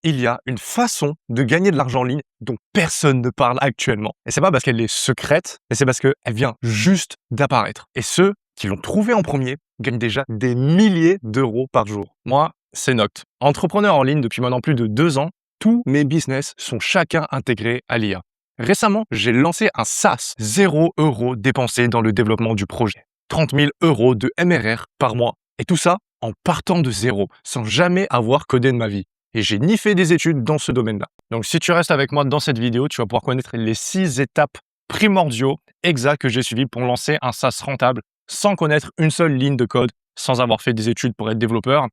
il y a une façon de gagner de l'argent en ligne dont personne ne parle actuellement. Et c'est pas parce qu'elle est secrète, mais c'est parce qu'elle vient juste d'apparaître. Et ceux qui l'ont trouvée en premier gagnent déjà des milliers d'euros par jour. Moi, c'est Noct. Entrepreneur en ligne depuis maintenant plus de 2 ans, tous mes business sont chacun intégrés à l'IA. Récemment, j'ai lancé un SaaS, 0 € dépensé dans le développement du projet. 30 000 € de MRR par mois. Et tout ça en partant de zéro, sans jamais avoir codé de ma vie. Et j'ai ni fait des études dans ce domaine-là. Donc si tu restes avec moi dans cette vidéo, tu vas pouvoir connaître les 6 étapes primordiaux exactes que j'ai suivies pour lancer un SaaS rentable sans connaître une seule ligne de code, sans avoir fait des études pour être développeur.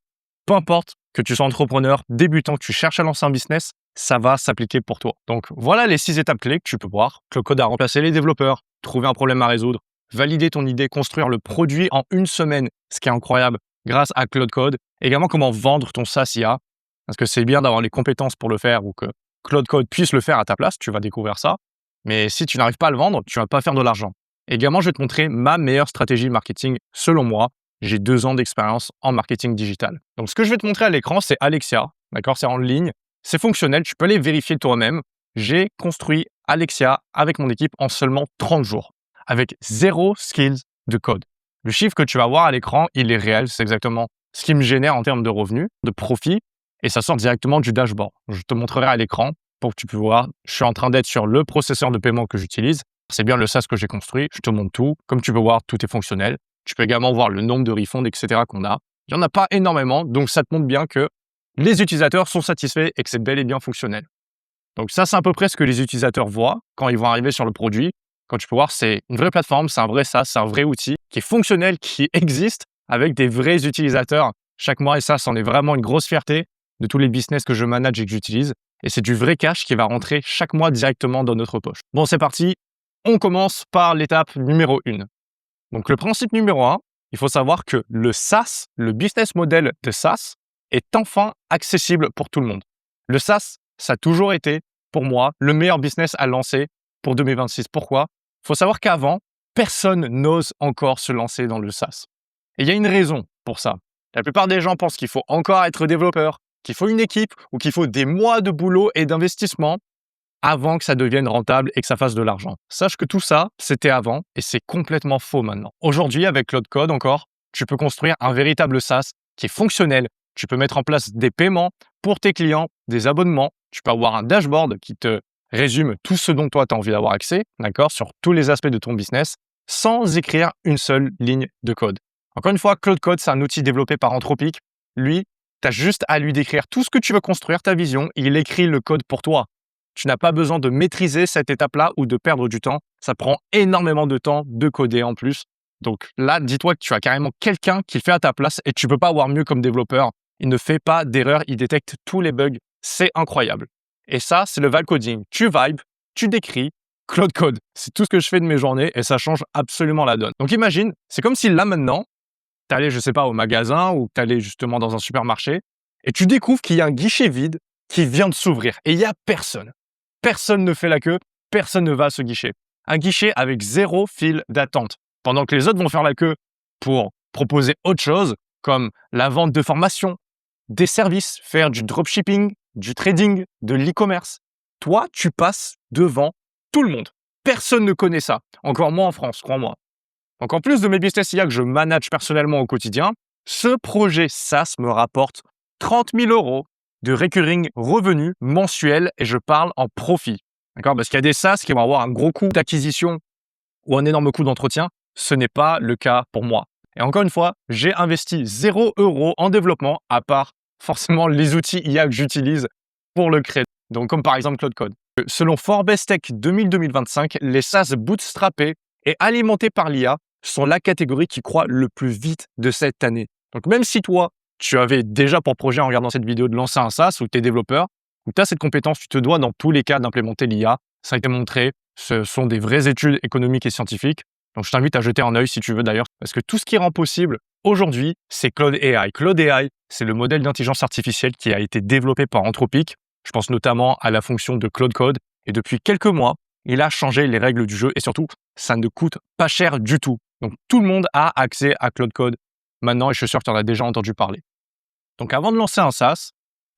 Peu importe que tu sois entrepreneur, débutant, que tu cherches à lancer un business, ça va s'appliquer pour toi. Donc voilà les 6 étapes clés que tu peux voir. Claude Code a remplacé les développeurs, trouver un problème à résoudre, valider ton idée, construire le produit en 1 semaine, ce qui est incroyable grâce à Claude Code. Également comment vendre ton SaaS IA, parce que c'est bien d'avoir les compétences pour le faire ou que Claude Code puisse le faire à ta place, tu vas découvrir ça. Mais si tu n'arrives pas à le vendre, tu ne vas pas faire de l'argent. Également, je vais te montrer ma meilleure stratégie marketing selon moi. J'ai 2 ans d'expérience en marketing digital. Donc, ce que je vais te montrer à l'écran, c'est Alexia. D'accord, c'est en ligne, c'est fonctionnel, tu peux aller vérifier toi-même. J'ai construit Alexia avec mon équipe en seulement 30 jours, avec 0 skills de code. Le chiffre que tu vas voir à l'écran, il est réel, c'est exactement ce qui me génère en termes de revenus, de profit, et ça sort directement du dashboard. Je te montrerai à l'écran pour que tu puisses voir. Je suis en train d'être sur le processeur de paiement que j'utilise. C'est bien le SaaS que j'ai construit. Je te montre tout. Comme tu peux voir, tout est fonctionnel. Tu peux également voir le nombre de refunds, etc. qu'on a. Il n'y en a pas énormément, donc ça te montre bien que les utilisateurs sont satisfaits et que c'est bel et bien fonctionnel. Donc ça, c'est à peu près ce que les utilisateurs voient quand ils vont arriver sur le produit. Quand tu peux voir, c'est une vraie plateforme, c'est un vrai SaaS, c'est un vrai outil qui est fonctionnel, qui existe avec des vrais utilisateurs chaque mois. Et ça, c'en est vraiment une grosse fierté de tous les business que je manage et que j'utilise. Et c'est du vrai cash qui va rentrer chaque mois directement dans notre poche. Bon, c'est parti. On commence par l'étape numéro 1. Donc, le principe numéro 1, il faut savoir que le SaaS, le business model de SaaS, est enfin accessible pour tout le monde. Le SaaS, ça a toujours été, pour moi, le meilleur business à lancer pour 2026. Pourquoi? Il faut savoir qu'avant, personne n'ose encore se lancer dans le SaaS. Et il y a une raison pour ça. La plupart des gens pensent qu'il faut encore être développeur, qu'il faut une équipe ou qu'il faut des mois de boulot et d'investissement avant que ça devienne rentable et que ça fasse de l'argent. Sache que tout ça, c'était avant et c'est complètement faux maintenant. Aujourd'hui, avec Claude Code encore, tu peux construire un véritable SaaS qui est fonctionnel. Tu peux mettre en place des paiements pour tes clients, des abonnements. Tu peux avoir un dashboard qui te résume tout ce dont toi, tu as envie d'avoir accès, d'accord, sur tous les aspects de ton business, sans écrire une seule ligne de code. Encore une fois, Claude Code, c'est un outil développé par Anthropic. Lui, tu as juste à lui décrire tout ce que tu veux construire, ta vision, il écrit le code pour toi. Tu n'as pas besoin de maîtriser cette étape-là ou de perdre du temps. Ça prend énormément de temps de coder en plus. Donc là, dis-toi que tu as carrément quelqu'un qui le fait à ta place et tu ne peux pas avoir mieux comme développeur. Il ne fait pas d'erreur, il détecte tous les bugs. C'est incroyable. Et ça, c'est le vibe coding. Tu vibes, tu décris, Claude Code. C'est tout ce que je fais de mes journées et ça change absolument la donne. Donc imagine, c'est comme si là maintenant, tu allais, je sais pas, au magasin ou tu allais justement dans un supermarché et tu découvres qu'il y a un guichet vide qui vient de s'ouvrir et il n'y a personne. Personne ne fait la queue, personne ne va à ce guichet. Un guichet avec 0 file d'attente. Pendant que les autres vont faire la queue pour proposer autre chose, comme la vente de formation, des services, faire du dropshipping, du trading, de l'e-commerce. Toi, tu passes devant tout le monde. Personne ne connaît ça. Encore moins en France, crois-moi. Donc en plus de mes business IA que je manage personnellement au quotidien, ce projet SaaS me rapporte 30 000 € de recurring revenus mensuels et je parle en profit. D'accord? Parce qu'il y a des SaaS qui vont avoir un gros coût d'acquisition ou un énorme coût d'entretien. Ce n'est pas le cas pour moi. Et encore une fois, j'ai investi 0 € en développement à part forcément les outils IA que j'utilise pour le créer. Donc comme par exemple Claude Code. Selon Forbes Tech 2025, les SaaS bootstrappés et alimentés par l'IA sont la catégorie qui croît le plus vite de cette année. Donc même si toi, tu avais déjà pour projet en regardant cette vidéo de lancer un SaaS ou tu es développeur, ou tu as cette compétence, tu te dois dans tous les cas d'implémenter l'IA. Ça a été montré, ce sont des vraies études économiques et scientifiques. Donc je t'invite à jeter un œil si tu veux d'ailleurs, parce que tout ce qui rend possible aujourd'hui, c'est Claude AI. Claude AI, c'est le modèle d'intelligence artificielle qui a été développé par Anthropic. Je pense notamment à la fonction de Claude Code. Et depuis quelques mois, il a changé les règles du jeu et surtout, ça ne coûte pas cher du tout. Donc tout le monde a accès à Claude Code maintenant et je suis sûr que tu en as déjà entendu parler. Donc avant de lancer un SaaS,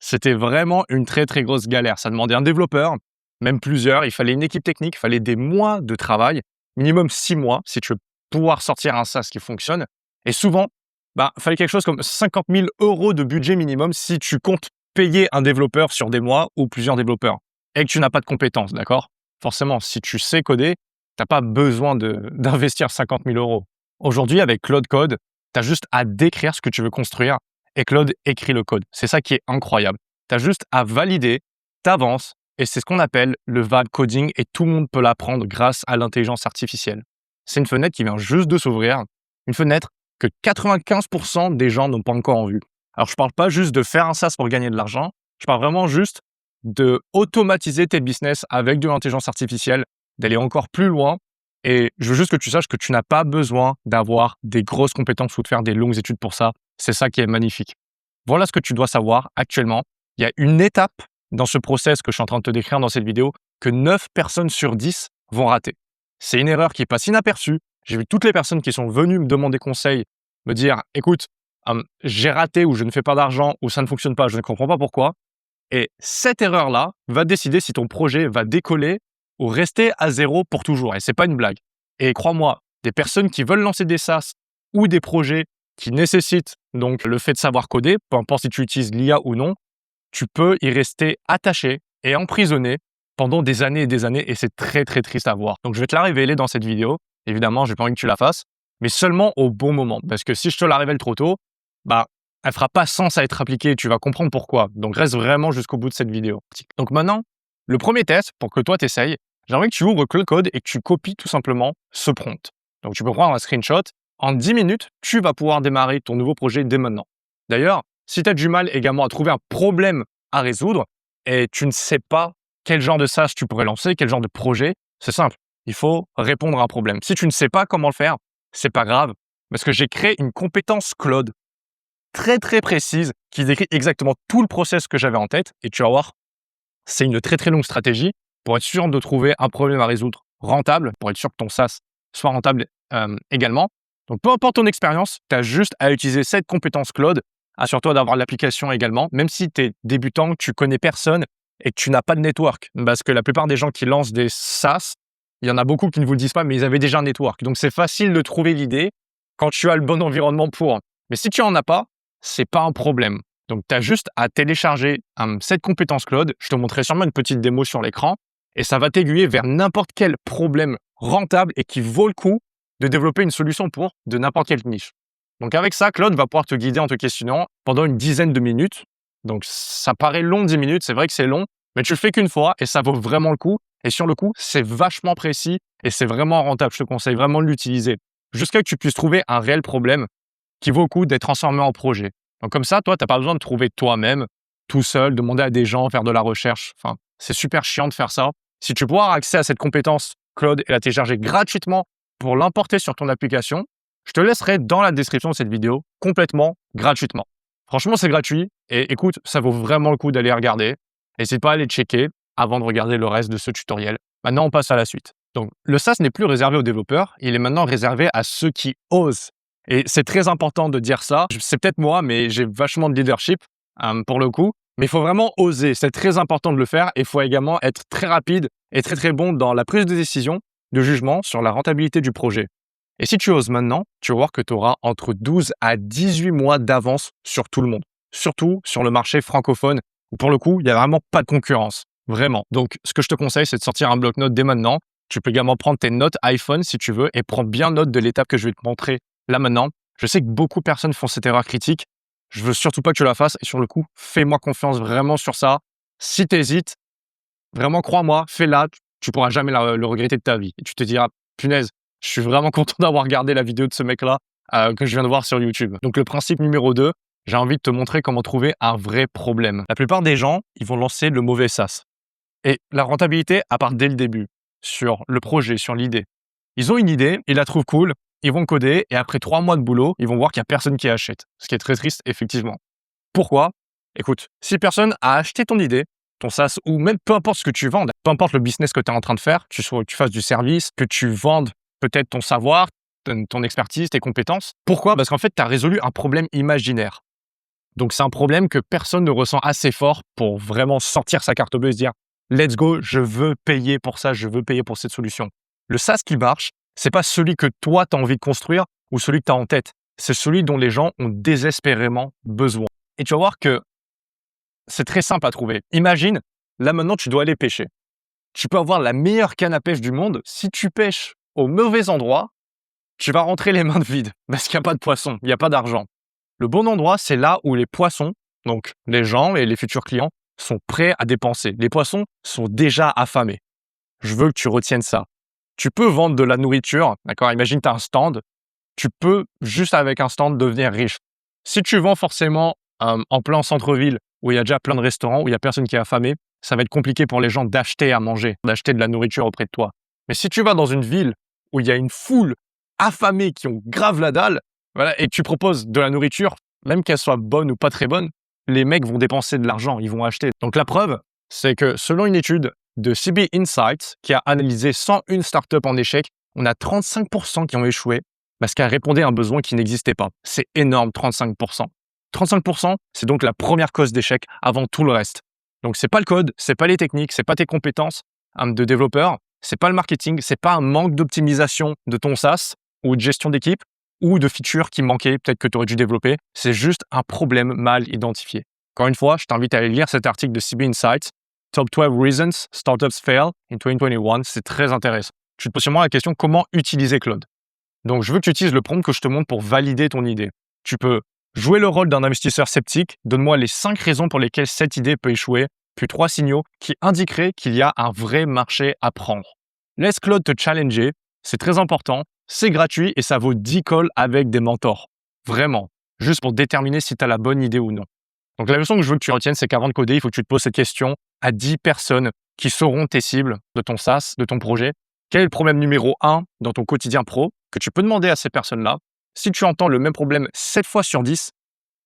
c'était vraiment une très, très grosse galère. Ça demandait un développeur, même plusieurs. Il fallait une équipe technique, il fallait des mois de travail, minimum 6 mois, si tu veux pouvoir sortir un SaaS qui fonctionne. Et souvent, il fallait quelque chose comme 50 000 € de budget minimum si tu comptes payer un développeur sur des mois ou plusieurs développeurs et que tu n'as pas de compétences, d'accord? Forcément, si tu sais coder, tu n'as pas besoin d'investir 50 000 €. Aujourd'hui, avec Claude Code, tu as juste à décrire ce que tu veux construire et Claude écrit le code. C'est ça qui est incroyable. Tu as juste à valider, tu avances et c'est ce qu'on appelle le vibe coding et tout le monde peut l'apprendre grâce à l'intelligence artificielle. C'est une fenêtre qui vient juste de s'ouvrir, une fenêtre que 95% des gens n'ont pas encore en vue. Alors, je ne parle pas juste de faire un SaaS pour gagner de l'argent, je parle vraiment juste de automatiser tes business avec de l'intelligence artificielle, d'aller encore plus loin. Et je veux juste que tu saches que tu n'as pas besoin d'avoir des grosses compétences ou de faire des longues études pour ça. C'est ça qui est magnifique. Voilà ce que tu dois savoir actuellement. Il y a une étape dans ce process que je suis en train de te décrire dans cette vidéo que 9 personnes sur 10 vont rater. C'est une erreur qui passe inaperçue. J'ai vu toutes les personnes qui sont venues me demander conseil, me dire « Écoute, j'ai raté ou je ne fais pas d'argent ou ça ne fonctionne pas, je ne comprends pas pourquoi. » Et cette erreur-là va décider si ton projet va décoller ou rester à zéro pour toujours. Et c'est pas une blague. Et crois-moi, des personnes qui veulent lancer des SaaS ou des projets qui nécessitent donc le fait de savoir coder, peu importe si tu utilises l'IA ou non, tu peux y rester attaché et emprisonné pendant des années et c'est très très triste à voir. Donc je vais te la révéler dans cette vidéo. Évidemment, j'ai pas envie que tu la fasses, mais seulement au bon moment. Parce que si je te la révèle trop tôt, elle fera pas sens à être appliquée et tu vas comprendre pourquoi. Donc reste vraiment jusqu'au bout de cette vidéo. Donc maintenant, le premier test pour que toi t'essayes, j'ai envie que tu ouvres Claude Code et que tu copies tout simplement ce prompt. Donc tu peux prendre un screenshot. En 10 minutes, tu vas pouvoir démarrer ton nouveau projet dès maintenant. D'ailleurs, si tu as du mal également à trouver un problème à résoudre et tu ne sais pas quel genre de SaaS tu pourrais lancer, quel genre de projet, c'est simple. Il faut répondre à un problème. Si tu ne sais pas comment le faire, c'est pas grave parce que j'ai créé une compétence Claude très très précise qui décrit exactement tout le process que j'avais en tête et tu vas voir, c'est une très très longue stratégie pour être sûr de trouver un problème à résoudre rentable, pour être sûr que ton SaaS soit rentable également. Donc peu importe ton expérience, tu as juste à utiliser cette compétence Claude. Assure-toi d'avoir l'application également, même si tu es débutant, que tu connais personne et que tu n'as pas de network. Parce que la plupart des gens qui lancent des SaaS, il y en a beaucoup qui ne vous le disent pas, mais ils avaient déjà un network. Donc c'est facile de trouver l'idée quand tu as le bon environnement pour. Mais si tu n'en as pas, c'est pas un problème. Donc, tu as juste à télécharger cette compétence Claude. Je te montrerai sûrement une petite démo sur l'écran et ça va t'aiguiller vers n'importe quel problème rentable et qui vaut le coup de développer une solution pour de n'importe quelle niche. Donc, avec ça, Claude va pouvoir te guider en te questionnant pendant une dizaine de minutes. Donc, ça paraît long, 10 minutes, c'est vrai que c'est long, mais tu le fais qu'une fois et ça vaut vraiment le coup. Et sur le coup, c'est vachement précis et c'est vraiment rentable. Je te conseille vraiment de l'utiliser jusqu'à ce que tu puisses trouver un réel problème qui vaut le coup d'être transformé en projet. Donc comme ça, toi, tu n'as pas besoin de trouver toi-même, tout seul, demander à des gens, faire de la recherche. Enfin, c'est super chiant de faire ça. Si tu peux avoir accès à cette compétence Claude et la télécharger gratuitement pour l'importer sur ton application, je te laisserai dans la description de cette vidéo complètement gratuitement. Franchement, c'est gratuit et écoute, ça vaut vraiment le coup d'aller regarder. N'hésite pas à aller checker avant de regarder le reste de ce tutoriel. Maintenant, on passe à la suite. Donc, le SaaS n'est plus réservé aux développeurs, il est maintenant réservé à ceux qui osent. Et c'est très important de dire ça. C'est peut-être moi, mais j'ai vachement de leadership pour le coup. Mais il faut vraiment oser. C'est très important de le faire. Et il faut également être très rapide et très très bon dans la prise de décision, de jugement sur la rentabilité du projet. Et si tu oses maintenant, tu vas voir que tu auras entre 12 à 18 mois d'avance sur tout le monde. Surtout sur le marché francophone où pour le coup, il n'y a vraiment pas de concurrence. Vraiment. Donc, ce que je te conseille, c'est de sortir un bloc-notes dès maintenant. Tu peux également prendre tes notes iPhone si tu veux et prendre bien note de l'étape que je vais te montrer là maintenant. Je sais que beaucoup de personnes font cette erreur critique. Je veux surtout pas que tu la fasses. Et sur le coup, fais-moi confiance vraiment sur ça. Si tu hésites, vraiment crois-moi, fais-la. Tu pourras jamais le regretter de ta vie. Et tu te diras, punaise, je suis vraiment content d'avoir regardé la vidéo de ce mec-là que je viens de voir sur YouTube. Donc le principe numéro 2, j'ai envie de te montrer comment trouver un vrai problème. La plupart des gens, ils vont lancer le mauvais SaaS. Et la rentabilité, à part dès le début, sur le projet, sur l'idée. Ils ont une idée, ils la trouvent cool, ils vont coder et après 3 mois de boulot, ils vont voir qu'il n'y a personne qui achète. Ce qui est très triste, effectivement. Pourquoi? Écoute, si personne a acheté ton idée, ton SaaS ou même peu importe ce que tu vends, peu importe le business que tu es en train de faire, que tu fasses du service, que tu vendes peut-être ton savoir, ton expertise, tes compétences. Pourquoi? Parce qu'en fait, tu as résolu un problème imaginaire. Donc, c'est un problème que personne ne ressent assez fort pour vraiment sortir sa carte bleue et se dire « Let's go, je veux payer pour ça, je veux payer pour cette solution ». Le SaaS qui marche, c'est pas celui que toi, tu as envie de construire ou celui que tu as en tête. C'est celui dont les gens ont désespérément besoin. Et tu vas voir que c'est très simple à trouver. Imagine, là maintenant, tu dois aller pêcher. Tu peux avoir la meilleure canne à pêche du monde. Si tu pêches au mauvais endroit, tu vas rentrer les mains vides parce qu'il n'y a pas de poisson, il n'y a pas d'argent. Le bon endroit, c'est là où les poissons, donc les gens et les futurs clients, sont prêts à dépenser. Les poissons sont déjà affamés. Je veux que tu retiennes ça. Tu peux vendre de la nourriture, d'accord? Imagine, tu as un stand. Tu peux, juste avec un stand, devenir riche. Si tu vends forcément en plein centre-ville, où il y a déjà plein de restaurants, où il n'y a personne qui est affamé, ça va être compliqué pour les gens d'acheter à manger, d'acheter de la nourriture auprès de toi. Mais si tu vas dans une ville où il y a une foule affamés qui ont grave la dalle, voilà, et que tu proposes de la nourriture, même qu'elle soit bonne ou pas très bonne, les mecs vont dépenser de l'argent, ils vont acheter. Donc la preuve, c'est que selon une étude de CB Insights qui a analysé 101 startups en échec, on a 35% qui ont échoué parce qu'elles répondaient à un besoin qui n'existait pas. C'est énorme, 35%. 35%, c'est donc la première cause d'échec avant tout le reste. Donc c'est pas le code, c'est pas les techniques, c'est pas tes compétences de développeur, c'est pas le marketing, c'est pas un manque d'optimisation de ton SaaS ou de gestion d'équipe ou de features qui manquaient, peut-être que tu aurais dû développer. C'est juste un problème mal identifié. Encore une fois, je t'invite à aller lire cet article de CB Insights, Top 12 Reasons Startups Fail in 2021. C'est très intéressant. Tu te poses sûrement la question comment utiliser Claude. Donc, je veux que tu utilises le prompt que je te montre pour valider ton idée. Tu peux jouer le rôle d'un investisseur sceptique. Donne-moi les 5 raisons pour lesquelles cette idée peut échouer, puis 3 signaux qui indiqueraient qu'il y a un vrai marché à prendre. Laisse Claude te challenger. C'est très important. C'est gratuit et ça vaut 10 calls avec des mentors. Vraiment. Juste pour déterminer si tu as la bonne idée ou non. Donc, la leçon que je veux que tu retiennes, c'est qu'avant de coder, il faut que tu te poses cette question à 10 personnes qui seront tes cibles de ton SaaS, de ton projet. Quel est le problème numéro 1 dans ton quotidien pro que tu peux demander à ces personnes-là? Si tu entends le même problème 7 fois sur 10,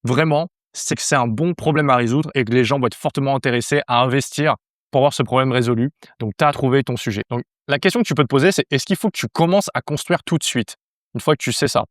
vraiment, c'est que c'est un bon problème à résoudre et que les gens vont être fortement intéressés à investir pour avoir ce problème résolu. Donc, tu as trouvé ton sujet. Donc, la question que tu peux te poser, c'est est-ce qu'il faut que tu commences à construire tout de suite, une fois que tu sais ça?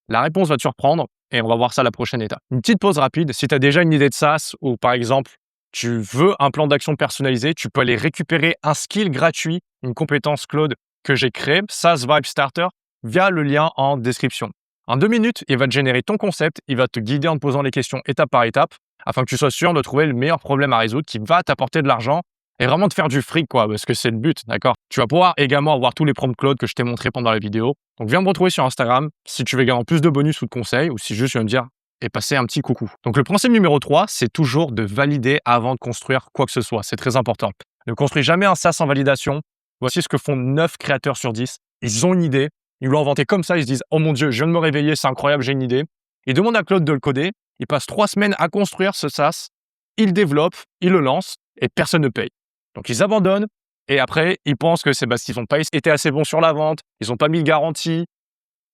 La réponse va te surprendre et on va voir ça à la prochaine étape. Une petite pause rapide. Si tu as déjà une idée de SaaS ou par exemple, tu veux un plan d'action personnalisé, tu peux aller récupérer un skill gratuit, une compétence Claude que j'ai créée, SaaS Vibe Starter, via le lien en description. En 2 minutes, il va te générer ton concept, il va te guider en te posant les questions étape par étape afin que tu sois sûr de trouver le meilleur problème à résoudre qui va t'apporter de l'argent et vraiment te faire du fric, quoi, parce que c'est le but, d'accord? Tu vas pouvoir également avoir tous les prompts Claude que je t'ai montré pendant la vidéo. Donc, viens me retrouver sur Instagram si tu veux gagner plus de bonus ou de conseils ou si juste tu veux me dire et passer un petit coucou. Donc, le principe numéro 3, c'est toujours de valider avant de construire quoi que ce soit. C'est très important. Ne construis jamais un SaaS sans validation. Voici ce que font 9 créateurs sur 10. Ils ont une idée, ils l'ont inventé comme ça, ils se disent « Oh mon Dieu, je viens de me réveiller, c'est incroyable, j'ai une idée ». Ils demandent à Claude de le coder, il passe 3 semaines à construire ce SaaS, il le développe, il le lance et personne ne paye. Donc, ils abandonnent et après, ils pensent que c'est parce qu'ils n'ont pas été assez bons sur la vente, ils n'ont pas mis de garantie,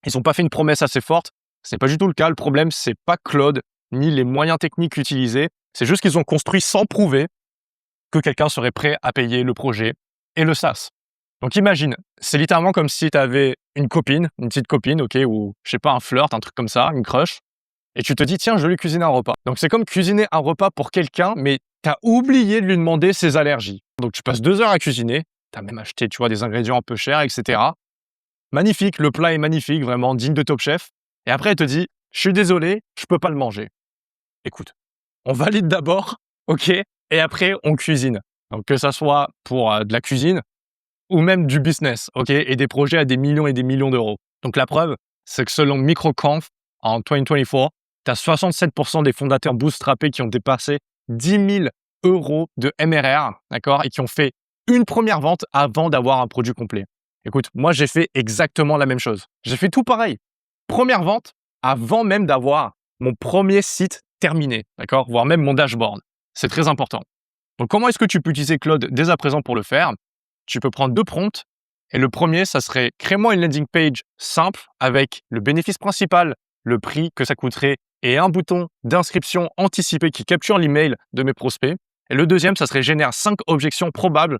ils n'ont pas fait une promesse assez forte. Ce n'est pas du tout le cas. Le problème, c'est pas Claude ni les moyens techniques utilisés. C'est juste qu'ils ont construit sans prouver que quelqu'un serait prêt à payer le projet et le SaaS. Donc, imagine, c'est littéralement comme si tu avais une copine, une petite copine, ok, ou je sais pas, un flirt, un truc comme ça, une crush, et tu te dis, tiens, je vais lui cuisiner un repas. Donc, c'est comme cuisiner un repas pour quelqu'un, mais tu as oublié de lui demander ses allergies. Donc, tu passes 2 heures à cuisiner, tu as même acheté, tu vois, des ingrédients un peu chers, etc. Magnifique, le plat est magnifique, vraiment digne de Top Chef. Et après, elle te dit, je suis désolé, je peux pas le manger. Écoute, on valide d'abord, ok, et après, on cuisine. Donc, que ça soit pour de la cuisine ou même du business, ok, et des projets à des millions et des millions d'euros. Donc, la preuve, c'est que selon MicroConf, en 2024, tu as 67% des fondateurs bootstrappés qui ont dépassé 10 000 euros de MRR, d'accord, et qui ont fait une première vente avant d'avoir un produit complet. Écoute, moi, j'ai fait exactement la même chose. J'ai fait tout pareil. Première vente avant même d'avoir mon premier site terminé, d'accord, voire même mon dashboard. C'est très important. Donc, comment est-ce que tu peux utiliser Claude dès à présent pour le faire? Tu peux prendre 2 prompts. Et le premier, ça serait « Crée-moi une landing page simple avec le bénéfice principal, le prix que ça coûterait et un bouton d'inscription anticipé qui capture l'email de mes prospects. » Et le deuxième, ça serait « Génère 5 objections probables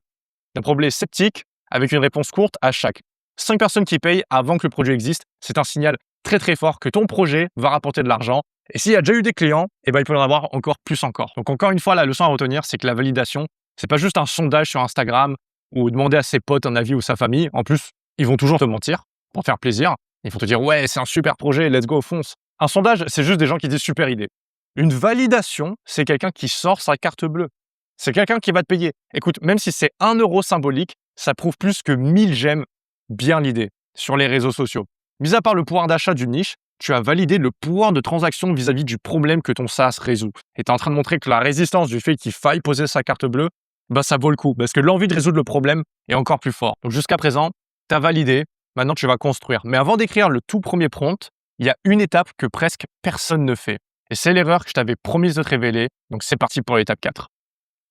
d'un problème sceptique avec une réponse courte à chaque. » 5 personnes qui payent avant que le produit existe, c'est un signal très très fort que ton projet va rapporter de l'argent Et s'il y a déjà eu des clients, eh ben, il peut en avoir encore plus encore. Donc encore une fois, la leçon à retenir, c'est que la validation, c'est pas juste un sondage sur Instagram ou demander à ses potes un avis ou sa famille. En plus, ils vont toujours te mentir pour te faire plaisir. Ils vont te dire ouais, c'est un super projet, let's go, fonce. Un sondage, c'est juste des gens qui disent super idée. Une validation, c'est quelqu'un qui sort sa carte bleue. C'est quelqu'un qui va te payer. Écoute, même si c'est 1 € symbolique, ça prouve plus que 1000 j'aime bien l'idée sur les réseaux sociaux. Mis à part le pouvoir d'achat d'une niche, tu as validé le pouvoir de transaction vis-à-vis du problème que ton SaaS résout. Et tu es en train de montrer que la résistance du fait qu'il faille poser sa carte bleue, bah ça vaut le coup parce que l'envie de résoudre le problème est encore plus forte. Donc jusqu'à présent, tu as validé, maintenant tu vas construire. Mais avant d'écrire le tout premier prompt, il y a une étape que presque personne ne fait. Et c'est l'erreur que je t'avais promise de te révéler. Donc c'est parti pour l'étape 4.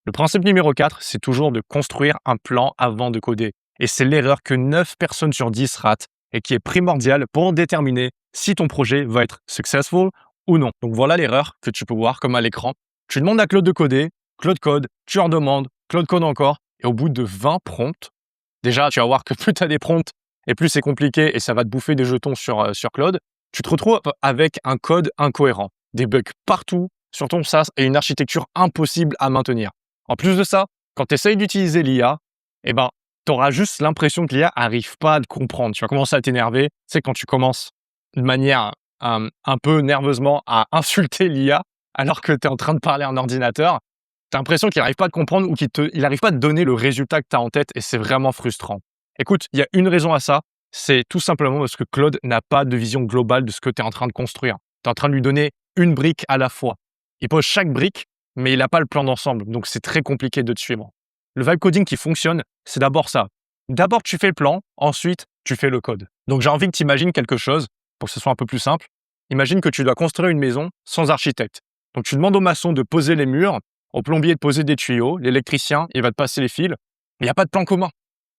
Le principe numéro 4, c'est toujours de construire un plan avant de coder. Et c'est l'erreur que 9 personnes sur 10 ratent et qui est primordiale pour déterminer si ton projet va être successful ou non. Donc voilà l'erreur que tu peux voir comme à l'écran. Tu demandes à Claude de coder, Claude code, tu en demandes, Claude code encore, et au bout de 20 prompts, déjà tu vas voir que plus tu as des prompts et plus c'est compliqué et ça va te bouffer des jetons sur Claude, tu te retrouves avec un code incohérent, des bugs partout sur ton SaaS et une architecture impossible à maintenir. En plus de ça, quand tu essayes d'utiliser l'IA, eh ben, tu auras juste l'impression que l'IA n'arrive pas à te comprendre. Tu vas commencer à t'énerver. Tu sais, quand tu commences de manière un peu nerveusement à insulter l'IA alors que tu es en train de parler à un ordinateur, tu as l'impression qu'il n'arrive pas à te comprendre ou qu'il n'arrive pas à te donner le résultat que tu as en tête et c'est vraiment frustrant. Écoute, il y a une raison à ça, c'est tout simplement parce que Claude n'a pas de vision globale de ce que tu es en train de construire. Tu es en train de lui donner une brique à la fois. Il pose chaque brique, mais il n'a pas le plan d'ensemble, donc c'est très compliqué de te suivre. Le vibe coding qui fonctionne, c'est d'abord ça. D'abord, tu fais le plan, ensuite, tu fais le code. Donc, j'ai envie que tu imagines quelque chose pour que ce soit un peu plus simple. Imagine que tu dois construire une maison sans architecte. Donc, tu demandes au maçon de poser les murs, au plombier de poser des tuyaux, l'électricien, il va te passer les fils. Il n'y a pas de plan commun.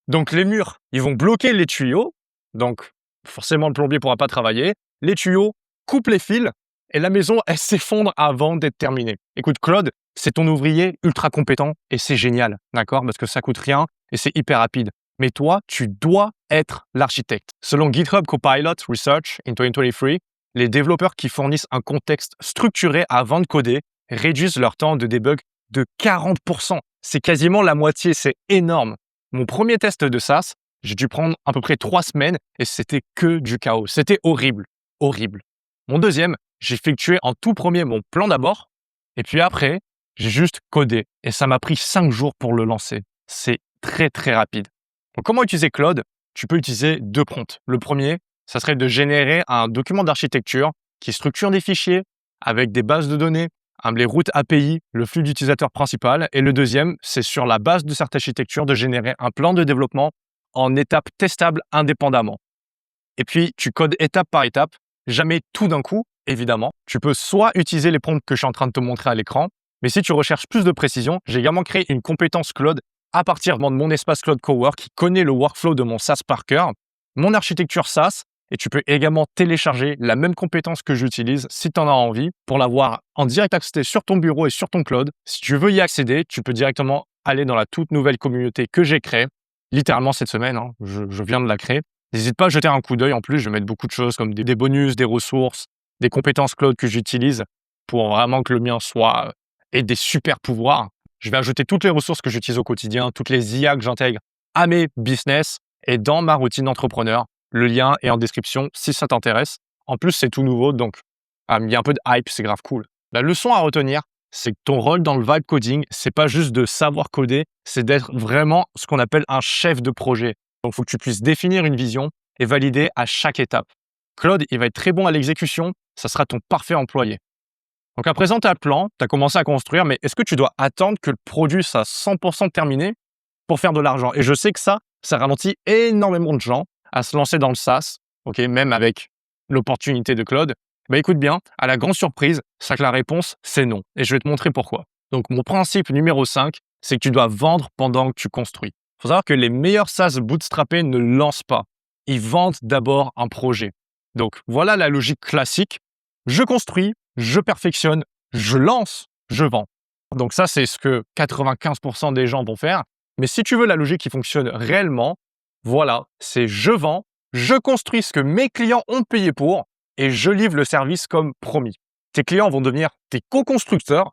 Donc, les murs, ils vont bloquer les tuyaux. Donc, forcément, le plombier ne pourra pas travailler. Les tuyaux coupent les fils et la maison, elle s'effondre avant d'être terminée. Écoute, Claude, c'est ton ouvrier ultra compétent et c'est génial, d'accord? Parce que ça coûte rien et c'est hyper rapide. Mais toi, tu dois être l'architecte. Selon GitHub Copilot Research in 2023, les développeurs qui fournissent un contexte structuré avant de coder réduisent leur temps de debug de 40%. C'est quasiment la moitié, c'est énorme. Mon premier test de SaaS, j'ai dû prendre à peu près 3 semaines et c'était que du chaos. C'était horrible, horrible. Mon deuxième, j'ai effectué en tout premier mon plan d'abord et puis après, j'ai juste codé et ça m'a pris 5 jours pour le lancer. C'est très, très rapide. Donc, comment utiliser Claude? Tu peux utiliser 2 prompts. Le premier, ça serait de générer un document d'architecture qui structure des fichiers avec des bases de données, les routes API, le flux d'utilisateur principal. Et le deuxième, c'est sur la base de cette architecture de générer un plan de développement en étapes testables indépendamment. Et puis, tu codes étape par étape, jamais tout d'un coup, évidemment. Tu peux soit utiliser les prompts que je suis en train de te montrer à l'écran, mais si tu recherches plus de précision, j'ai également créé une compétence Claude à partir de mon espace Claude Cowork qui connaît le workflow de mon SaaS par cœur, mon architecture SaaS, et tu peux également télécharger la même compétence que j'utilise si tu en as envie pour l'avoir en direct accès sur ton bureau et sur ton cloud. Si tu veux y accéder, tu peux directement aller dans la toute nouvelle communauté que j'ai créée, littéralement cette semaine, je viens de la créer. N'hésite pas à jeter un coup d'œil. En plus, je vais mettre beaucoup de choses comme des bonus, des ressources, des compétences cloud que j'utilise pour vraiment que le mien soit ait des super pouvoirs. Je vais ajouter toutes les ressources que j'utilise au quotidien, toutes les IA que j'intègre à mes business et dans ma routine d'entrepreneur. Le lien est en description si ça t'intéresse. En plus, c'est tout nouveau, donc il y a un peu de hype, c'est grave cool. La leçon à retenir, c'est que ton rôle dans le vibe coding, c'est pas juste de savoir coder, c'est d'être vraiment ce qu'on appelle un chef de projet. Donc, il faut que tu puisses définir une vision et valider à chaque étape. Claude, il va être très bon à l'exécution, ça sera ton parfait employé. Donc, à présent, tu as le plan, tu as commencé à construire, mais est-ce que tu dois attendre que le produit soit 100% terminé pour faire de l'argent? Et je sais que ça ralentit énormément de gens à se lancer dans le SaaS, même avec l'opportunité de Claude. Écoute bien, à la grande surprise, c'est que la réponse, c'est non. Et je vais te montrer pourquoi. Donc, mon principe numéro 5, c'est que tu dois vendre pendant que tu construis. Il faut savoir que les meilleurs SaaS bootstrappés ne lancent pas. Ils vendent d'abord un projet. Donc, voilà la logique classique. Je construis, je perfectionne, je lance, je vends. Donc ça, c'est ce que 95% des gens vont faire. Mais si tu veux la logique qui fonctionne réellement, voilà, c'est je vends, je construis ce que mes clients ont payé pour et je livre le service comme promis. tes clients vont devenir tes co-constructeurs.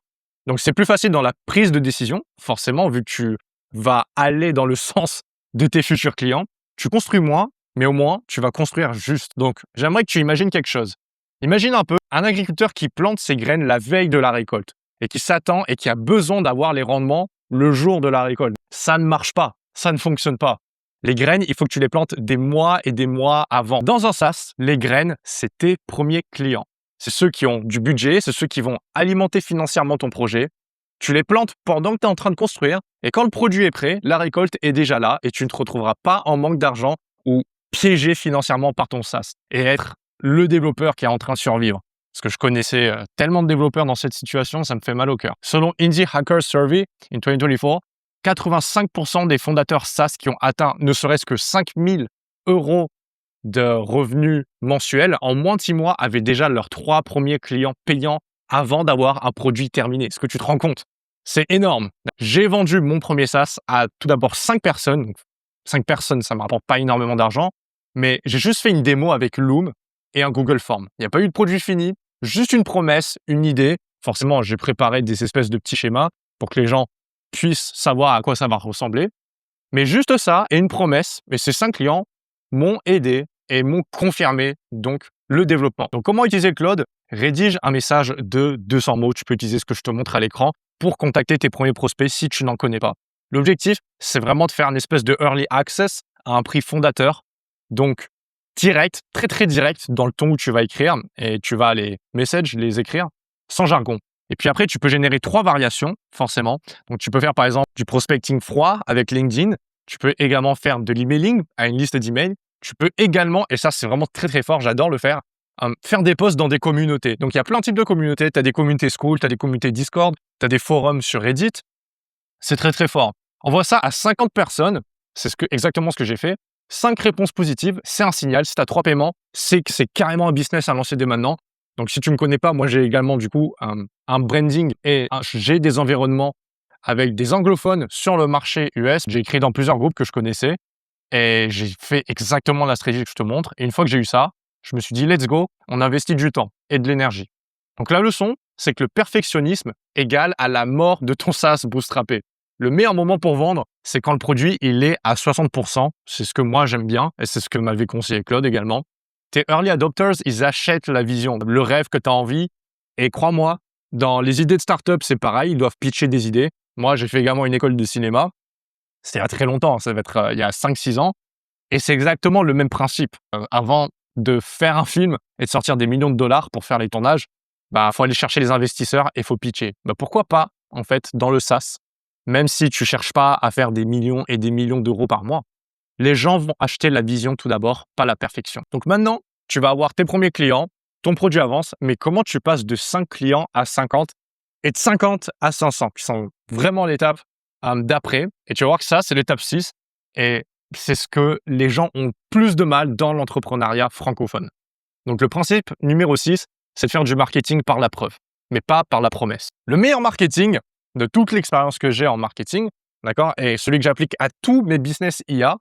Donc, c'est plus facile dans la prise de décision, forcément, vu que tu vas aller dans le sens de tes futurs clients. Tu construis moins, mais au moins, tu vas construire juste. Donc, j'aimerais que tu imagines quelque chose. Imagine un peu un agriculteur qui plante ses graines la veille de la récolte et qui s'attend et qui a besoin d'avoir les rendements le jour de la récolte. Ça ne marche pas, ça ne fonctionne pas. Les graines, il faut que tu les plantes des mois et des mois avant. Dans un SaaS, les graines, c'est tes premiers clients. C'est ceux qui ont du budget, c'est ceux qui vont alimenter financièrement ton projet. Tu les plantes pendant que tu es en train de construire et quand le produit est prêt, la récolte est déjà là et tu ne te retrouveras pas en manque d'argent ou piégé financièrement par ton SaaS et être le développeur qui est en train de survivre. Parce que je connaissais tellement de développeurs dans cette situation, ça me fait mal au cœur. Selon Indie Hackers Survey in 2024, 85% des fondateurs SaaS qui ont atteint ne serait-ce que 5 000 euros de revenus mensuels en moins de 6 mois avaient déjà leurs 3 premiers clients payants avant d'avoir un produit terminé. Est-ce que tu te rends compte? C'est énorme. J'ai vendu mon premier SaaS à tout d'abord 5 personnes. Donc, 5 personnes, ça ne me rapporte pas énormément d'argent, mais j'ai juste fait une démo avec Loom et un Google Form. Il n'y a pas eu de produit fini, juste une promesse, une idée. Forcément, j'ai préparé des espèces de petits schémas pour que les gens puissent savoir à quoi ça va ressembler. Mais juste ça et une promesse, et ces 5 clients m'ont aidé et m'ont confirmé donc le développement. Donc, comment utiliser Claude? Rédige un message de 200 mots. Tu peux utiliser ce que je te montre à l'écran pour contacter tes premiers prospects si tu n'en connais pas. L'objectif, c'est vraiment de faire une espèce de early access à un prix fondateur. Donc, direct, très très direct dans le ton où tu vas écrire et tu vas les messages, les écrire sans jargon. Et puis après, tu peux générer 3 variations, forcément. Donc, tu peux faire par exemple du prospecting froid avec LinkedIn. Tu peux également faire de l'emailing à une liste d'emails. Tu peux également, et ça c'est vraiment très très fort, j'adore le faire des posts dans des communautés. Donc, il y a plein de types de communautés. Tu as des communautés School, tu as des communautés Discord, tu as des forums sur Reddit. C'est très très fort. Envoie ça à 50 personnes. C'est exactement ce que j'ai fait. 5 réponses positives, c'est un signal. Si tu as 3 paiements, c'est que c'est carrément un business à lancer dès maintenant. Donc, si tu ne me connais pas, moi, j'ai également du coup un branding et j'ai des environnements avec des anglophones sur le marché US. J'ai écrit dans plusieurs groupes que je connaissais et j'ai fait exactement la stratégie que je te montre. Et une fois que j'ai eu ça, je me suis dit, let's go, on investit du temps et de l'énergie. Donc, la leçon, c'est que le perfectionnisme égale à la mort de ton SaaS bootstrappé. Le meilleur moment pour vendre, c'est quand le produit il est à 60%. C'est ce que moi j'aime bien et c'est ce que m'avait conseillé Claude également. Tes early adopters, ils achètent la vision, le rêve que tu as envie. Et crois-moi, dans les idées de start-up, c'est pareil, ils doivent pitcher des idées. Moi, j'ai fait également une école de cinéma. C'était il y a très longtemps, ça va être il y a 5-6 ans. Et c'est exactement le même principe. Avant de faire un film et de sortir des millions de dollars pour faire les tournages, faut aller chercher les investisseurs et il faut pitcher. Pourquoi pas, en fait, dans le SaaS, même si tu cherches pas à faire des millions et des millions d'euros par mois, les gens vont acheter la vision tout d'abord, pas la perfection. Donc maintenant, tu vas avoir tes premiers clients, ton produit avance, mais comment tu passes de 5 clients à 50 et de 50 à 500, qui sont vraiment l'étape d'après. Et tu vas voir que ça, c'est l'étape 6 et c'est ce que les gens ont plus de mal dans l'entrepreneuriat francophone. Donc le principe numéro 6, c'est de faire du marketing par la preuve, mais pas par la promesse. Le meilleur marketing de toute l'expérience que j'ai en marketing, d'accord, et celui que j'applique à tous mes business IA,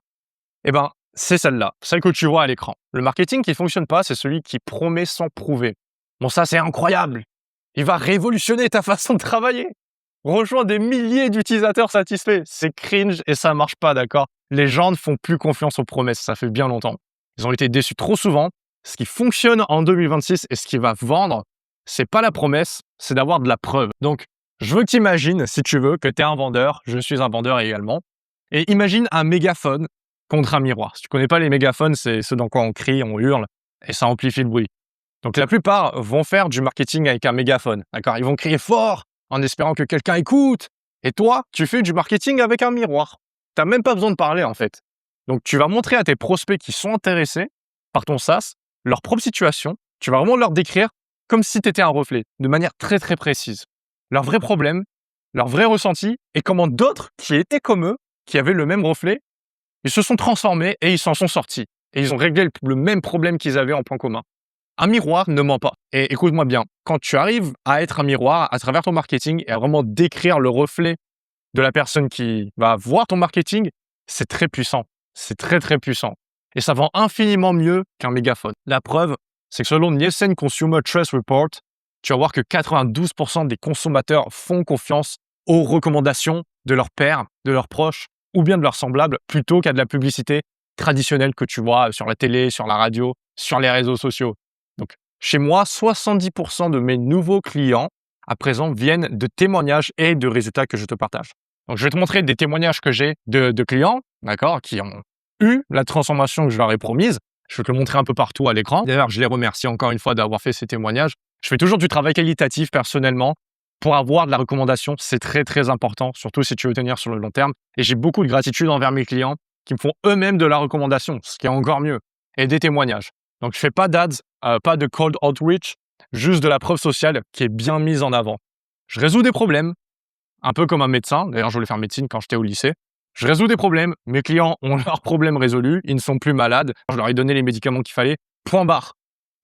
c'est celle-là, celle que tu vois à l'écran. Le marketing qui ne fonctionne pas, c'est celui qui promet sans prouver. Bon, ça, c'est incroyable. Il va révolutionner ta façon de travailler. Rejoins des milliers d'utilisateurs satisfaits. C'est cringe et ça ne marche pas, d'accord? Les gens ne font plus confiance aux promesses, ça fait bien longtemps. Ils ont été déçus trop souvent. Ce qui fonctionne en 2026 et ce qui va vendre, c'est pas la promesse, c'est d'avoir de la preuve. Donc, je veux que tu imagines, si tu veux, que tu es un vendeur, je suis un vendeur également, et imagine un mégaphone contre un miroir. Si tu connais pas les mégaphones, c'est ceux dans quoi on crie, on hurle, et ça amplifie le bruit. Donc, la plupart vont faire du marketing avec un mégaphone, d'accord? Ils vont crier fort en espérant que quelqu'un écoute. Et toi, tu fais du marketing avec un miroir. Tu n'as même pas besoin de parler, en fait. Donc, tu vas montrer à tes prospects qui sont intéressés par ton SaaS leur propre situation. Tu vas vraiment leur décrire comme si tu étais un reflet, de manière très, très précise. Leurs vrais problèmes, leurs vrais ressentis et comment d'autres qui étaient comme eux, qui avaient le même reflet, ils se sont transformés et ils s'en sont sortis. Et ils ont réglé le même problème qu'ils avaient en point commun. Un miroir ne ment pas. Et écoute-moi bien, quand tu arrives à être un miroir à travers ton marketing et à vraiment décrire le reflet de la personne qui va voir ton marketing, c'est très puissant. C'est très, très puissant. Et ça vend infiniment mieux qu'un mégaphone. La preuve, c'est que selon Nielsen Consumer Trust Report, tu vas voir que 92% des consommateurs font confiance aux recommandations de leurs pairs, de leurs proches ou bien de leurs semblables plutôt qu'à de la publicité traditionnelle que tu vois sur la télé, sur la radio, sur les réseaux sociaux. Donc, chez moi, 70% de mes nouveaux clients à présent viennent de témoignages et de résultats que je te partage. Donc, je vais te montrer des témoignages que j'ai de clients, d'accord, qui ont eu la transformation que je leur ai promise. Je vais te le montrer un peu partout à l'écran. D'ailleurs, je les remercie encore une fois d'avoir fait ces témoignages. Je fais toujours du travail qualitatif personnellement pour avoir de la recommandation. C'est très, très important, surtout si tu veux tenir sur le long terme. Et j'ai beaucoup de gratitude envers mes clients qui me font eux-mêmes de la recommandation, ce qui est encore mieux, et des témoignages. Donc, je fais pas d'ads, pas de cold outreach, juste de la preuve sociale qui est bien mise en avant. Je résous des problèmes, un peu comme un médecin. D'ailleurs, je voulais faire médecine quand j'étais au lycée. Je résous des problèmes. Mes clients ont leurs problèmes résolus. Ils ne sont plus malades. Je leur ai donné les médicaments qu'il fallait. Point barre.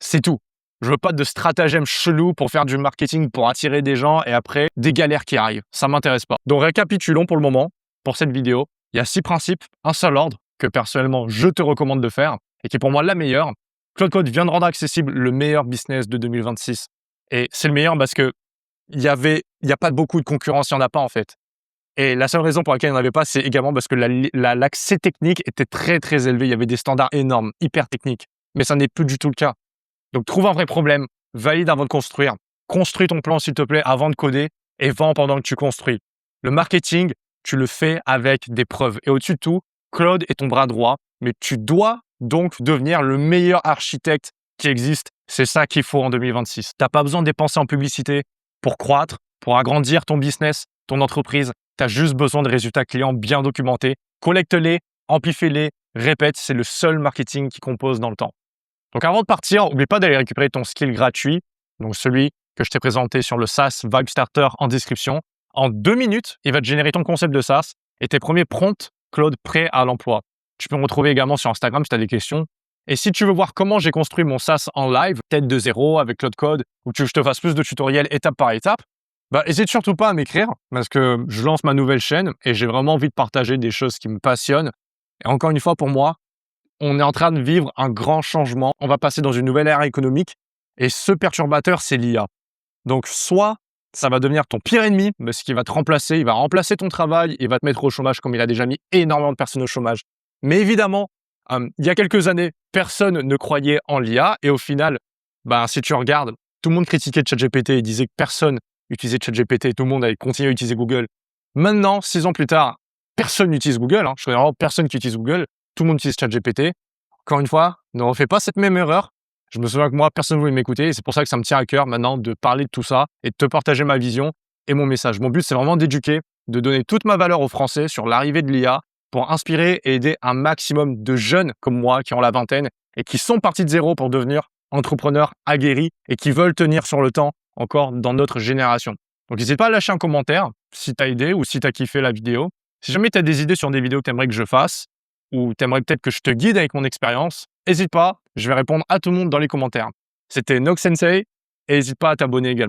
C'est tout. Je veux pas de stratagème chelou pour faire du marketing pour attirer des gens et après des galères qui arrivent. Ça m'intéresse pas. Donc, récapitulons pour le moment, pour cette vidéo. Il y a 6 principes, un seul ordre que personnellement je te recommande de faire et qui est pour moi la meilleure. Claude Code vient de rendre accessible le meilleur business de 2026. Et c'est le meilleur parce que il y a pas beaucoup de concurrence, il n'y en a pas en fait. Et la seule raison pour laquelle il n'y en avait pas, c'est également parce que l'accès technique était très très élevé. Il y avait des standards énormes, hyper techniques. Mais ça n'est plus du tout le cas. Donc trouve un vrai problème, valide avant de construire. Construis ton plan s'il te plaît avant de coder et vends pendant que tu construis. Le marketing, tu le fais avec des preuves. Et au-dessus de tout, Claude est ton bras droit, mais tu dois donc devenir le meilleur architecte qui existe. C'est ça qu'il faut en 2026. Tu n'as pas besoin de dépenser en publicité pour croître, pour agrandir ton business, ton entreprise. Tu as juste besoin de résultats clients bien documentés. Collecte-les, amplifie-les, répète, c'est le seul marketing qui compose dans le temps. Donc avant de partir, n'oublie pas d'aller récupérer ton skill gratuit, donc celui que je t'ai présenté sur le SaaS Vibe Starter en description. En 2 minutes, il va te générer ton concept de SaaS et tes premiers prompts Claude prêts à l'emploi. Tu peux me retrouver également sur Instagram si tu as des questions. Et si tu veux voir comment j'ai construit mon SaaS en live, peut-être de zéro avec Claude Code, ou que je te fasse plus de tutoriels étape par étape, n'hésite surtout pas à m'écrire parce que je lance ma nouvelle chaîne et j'ai vraiment envie de partager des choses qui me passionnent. Et encore une fois, pour moi, on est en train de vivre un grand changement. On va passer dans une nouvelle ère économique et ce perturbateur, c'est l'IA. Donc, soit ça va devenir ton pire ennemi parce qu'il va te remplacer, il va remplacer ton travail, il va te mettre au chômage comme il a déjà mis énormément de personnes au chômage. Mais évidemment, il y a quelques années, personne ne croyait en l'IA et au final, si tu regardes, tout le monde critiquait ChatGPT et disait que personne utilisait ChatGPT, tout le monde avait continué à utiliser Google. Maintenant, 6 ans plus tard, personne n'utilise Google. Je connais vraiment personne qui utilise Google. Tout le monde utilise ChatGPT. Encore une fois, ne refais pas cette même erreur. Je me souviens que moi, personne ne voulait m'écouter et c'est pour ça que ça me tient à cœur maintenant de parler de tout ça et de te partager ma vision et mon message. Mon but, c'est vraiment d'éduquer, de donner toute ma valeur aux Français sur l'arrivée de l'IA pour inspirer et aider un maximum de jeunes comme moi qui ont la vingtaine et qui sont partis de zéro pour devenir entrepreneurs aguerris et qui veulent tenir sur le temps encore dans notre génération. Donc, n'hésite pas à lâcher un commentaire si tu as aidé ou si tu as kiffé la vidéo. Si jamais tu as des idées sur des vidéos que tu aimerais que je fasse ou tu aimerais peut-être que je te guide avec mon expérience, n'hésite pas, je vais répondre à tout le monde dans les commentaires. C'était Nox Sensei et n'hésite pas à t'abonner également.